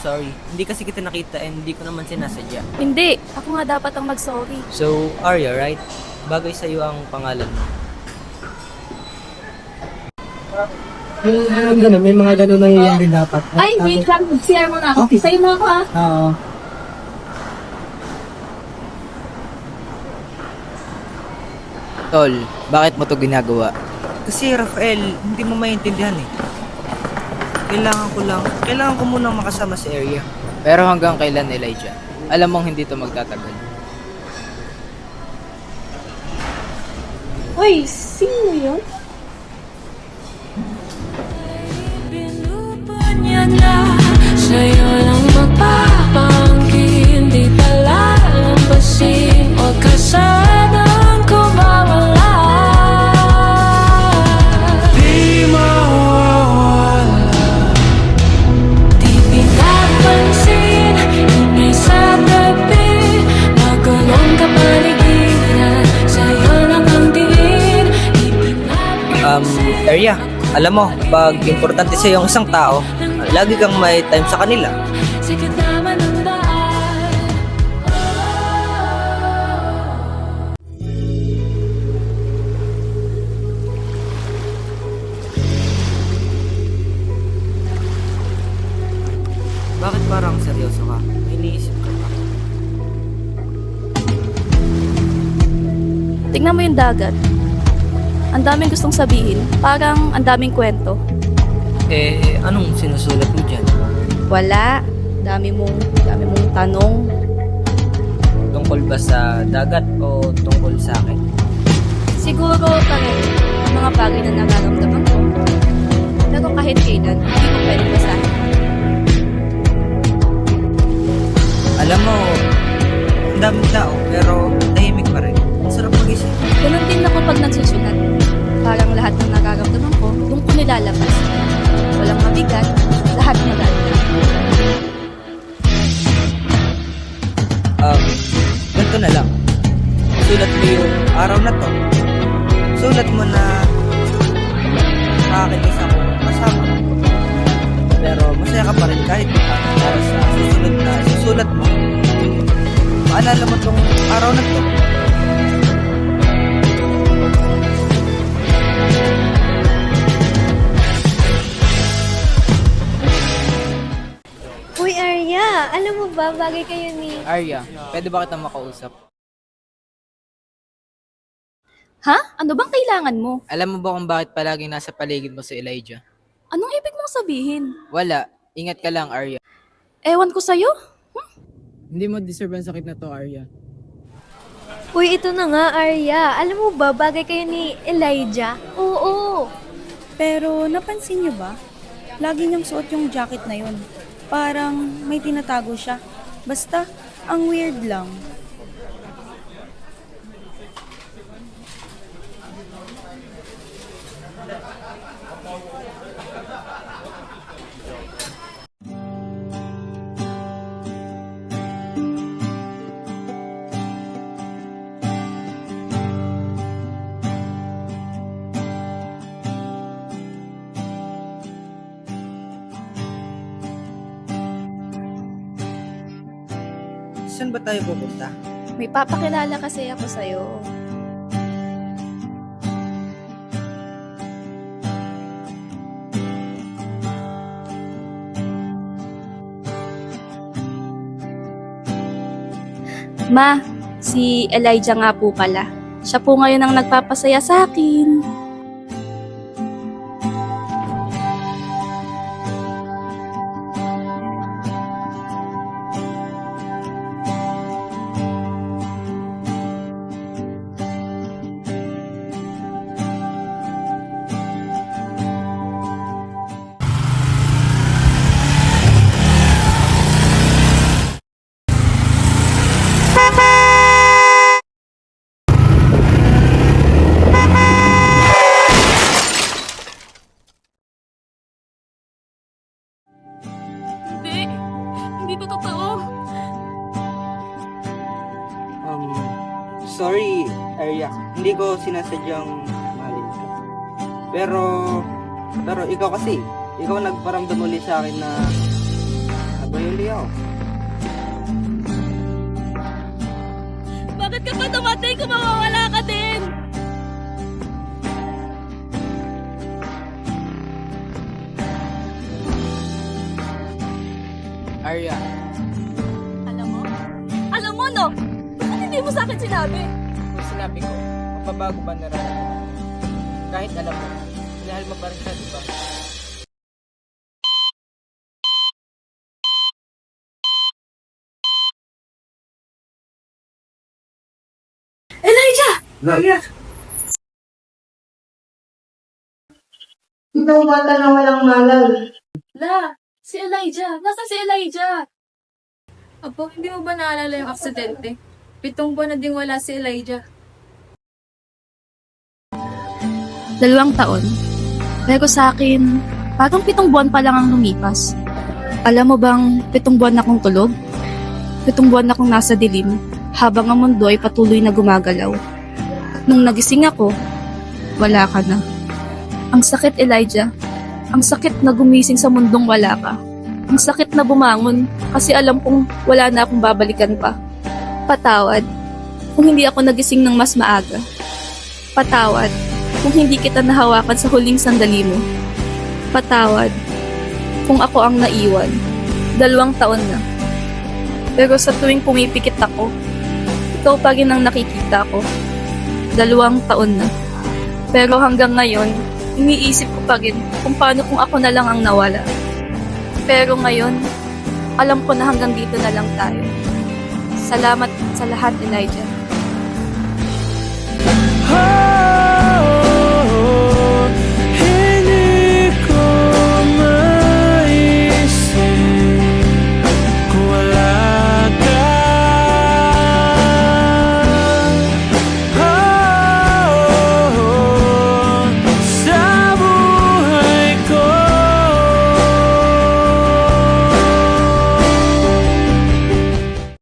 sorry. Hindi kasi kita nakita and hindi ko naman sinasadya. Hindi, ako nga dapat ang mag-sorry. So, Arya, right? Bagay sa'yo ang pangalan mo. Ganun, may mga ganun nangyayari dapat. Ay, wait lang. Share mo na ako. Okay. Sa'yo mo ako ah. Oo. Tol, bakit mo to ginagawa? Kasi Rafael, hindi mo maintindihan eh. Kailangan ko munang makasama si Arya. Pero hanggang kailan, Elijah? Alam mong hindi to magtatagal. Uy, sino yun? Pinupunya na sa'yo lang magpapangkin, di pala lampasin, huwag ka sanang kumawala. Di mawawala, di pinapansin, ingay sa tabi, magulong kapaligiran, sa'yo lang ang tingin, di pinapansin. Arya, alam mo, pag importante sa'yo ang isang tao, lagi kang may time sa kanila. Sige naman ang daan. Bakit parang seryoso ka? May iniisip ka pa. Tingnan mo yung dagat. Ang daming gustong sabihin. Parang ang daming kwento. Anong sinusulat mo dyan? Wala. Dami mong tanong. Tungkol ba sa dagat o tungkol sa akin? Siguro pareho. Ang mga bagay na nararamdaman ko. Pero kahit kailan, hindi ko pwedeng basahin. Alam mo, ang daming tao pero tahimik pa rin. Ang sarap mag-isip. Ganun din ako pag nagsusulat. Parang lahat ng nararamdaman ko, doon ko nilalabas. Walang mabigat, lahat magaling. Ganito na lang. Sulat mo yung araw na to. Sulat mo na nakakinis ako kasama. Pero masaya ka pa rin kahit para sa susunod na isusulat mo. Maalala mo tong araw na to. Uy, Arya, alam mo ba, bagay kayo ni... Arya, pwede ba kita makausap? Ha? Ano bang kailangan mo? Alam mo ba kung bakit palaging nasa paligid mo si Elijah? Anong ibig mong sabihin? Wala. Ingat ka lang, Arya. Ewan ko sa'yo. Hindi mo deserve ang sakit na to, Arya. Uy, ito na nga, Arya. Alam mo ba, bagay kayo ni Elijah? Oo. Pero napansin niyo ba? Lagi niyang suot yung jacket na yun. Parang may tinatago siya. Basta, ang weird lang. Saan ba tayo pupunta? May papakilala kasi ako sa'yo. Ma, si Elijah nga po pala. Siya po ngayon ang nagpapasaya sa akin. Hindi to totoo. Sorry, Arya. Hindi ko sinasadyang mahalin ka. Pero ikaw kasi, ikaw nagparamdam ulit sa akin na Bakit ka pa dumating kung mawawala ka din? Arya, Alam mo? Alam mo, no? Bakit hindi mo sa akin sinabi? Kung sinabi ko, mapabago ba nararamdaman? Kahit alam mo, minahal mo pa rin siya, di ba? Ikaw bata na walang malal. La, si Elijah. Nasaan si Elijah? Apo, hindi mo ba naalala yung aksidente? 7 buwan na ding wala si Elijah. 2 taon. Pero sa akin, parang 7 buwan pa lang ang lumipas. Alam mo bang 7 buwan na akong tulog? 7 buwan na akong nasa dilim, habang ang mundo ay patuloy na gumagalaw. At nung nagising ako, wala ka na. Ang sakit, Elijah. Ang sakit na gumising sa mundong wala ka. Ang sakit na bumangon kasi alam kong wala na akong babalikan pa. Patawad kung hindi ako nagising ng mas maaga. Patawad kung hindi kita nahawakan sa huling sandali mo. Patawad kung ako ang naiwan. 2 taon na. Pero sa tuwing pumipikit ako, ikaw pa rin ang nakikita ko. 2 taon na. Pero hanggang ngayon, iniisip ko pa rin kung paano kung ako na lang ang nawala. Pero ngayon, alam ko na hanggang dito na lang tayo. Salamat sa lahat, Elijah.